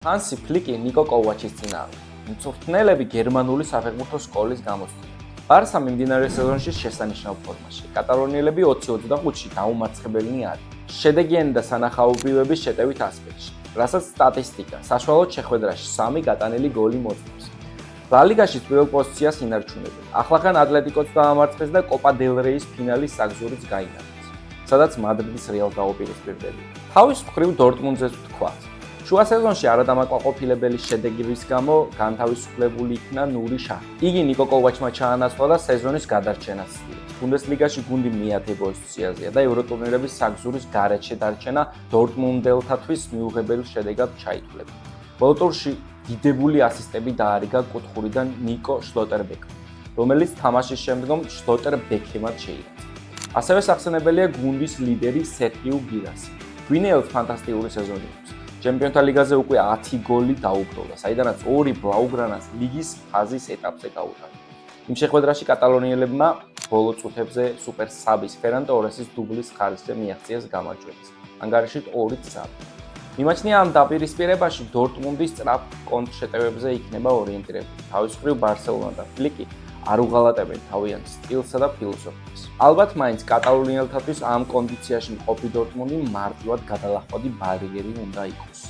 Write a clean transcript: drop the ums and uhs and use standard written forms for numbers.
ჰანსი ფლიკი ნიკო კოვაჩის წინააღმდეგ. მწვრთნელები გერმანული საფეხბურთო სკოლის გამოსცემენ. ბარსა მიმდინარე სეზონში შესანიშნავ ფორმაში. კატალონიელები 20-25-ში დაუმარცხებელნი არიან. შედეგიანი და სანახაობრივების შეტევით ასპექტში, რასაც სტატისტიკა საშუალოდ შეხვედრაში 3 გატანილი გოლი მოწმობს. ლა ლიგაში პირველ პოზიციას ინარჩუნებენ. ახლახან ატლეტიკოც დაამარცხეს და კოპა დელ რეის ფინალის საგზურიც გაინარჩუნეს, სადაც მადრიდის რეალს დაუპირისპირდება. თავის მხრივ დორტმუნდზეც ვთქვათ. შუა სეზონში არადამაკმაყოფილებელი შედეგების გამო განთავისუფლებული იქნა ნური შაჰი. იგი ნიკო კოვაჩმა ჩაანაცვლა და სეზონის გადარჩენას ცდილობს. ბუნდესლიგაში გუნდი მე-10 პოზიციაზეა და ევროტურნირების საგზურის გარეშე დარჩენა დორტმუნდელთათვის მიუღებელ შედეგად ჩაითვლება. ბოლო ტურში დიდებული ასისტები დაარიგა კუთხურიდან ნიკო შლოტერბეკმა, რომელიც თამაშის შემდგომ შლოტერბეკემად შეირაცხა. ასევე სახსენებელია გუნდის ლიდერი სერხიუ გირასი. გვინეელს ფანტასტიკური სეზონი აქვს. ჩემპიონთა ლიგაზე უკვე 10 გოლი დაუბრუნდა, საიდანაც 2 ბლაუგრანას ლიგის ფაზის ეტაპზე გაუტანა. იმ შეხვედრაში კატალონიელებმა ბოლო წუთებზე სუპერ საბის ფერან ტორესის დუბლის ხარისხზე მიაღწიეს გამარჯვებას. ანგარიშით 2-0. მიმაჩნია ამ დაპირისპირებაში დორტმუნდის სწრაფ კონტრშეტევებზე იქნება ორიენტირებული. თავის მხრივ ბარსელონა და ფლიკი არ უღალატებენ თავიანთ სტილსა და ფილოსოფიას. ალბათ მაინც კატალონიელთათვის ამ კონდიციაში მყოფი დორტმუნდი მარტივად გადალახვადი ბარიერი უნდა იყოს.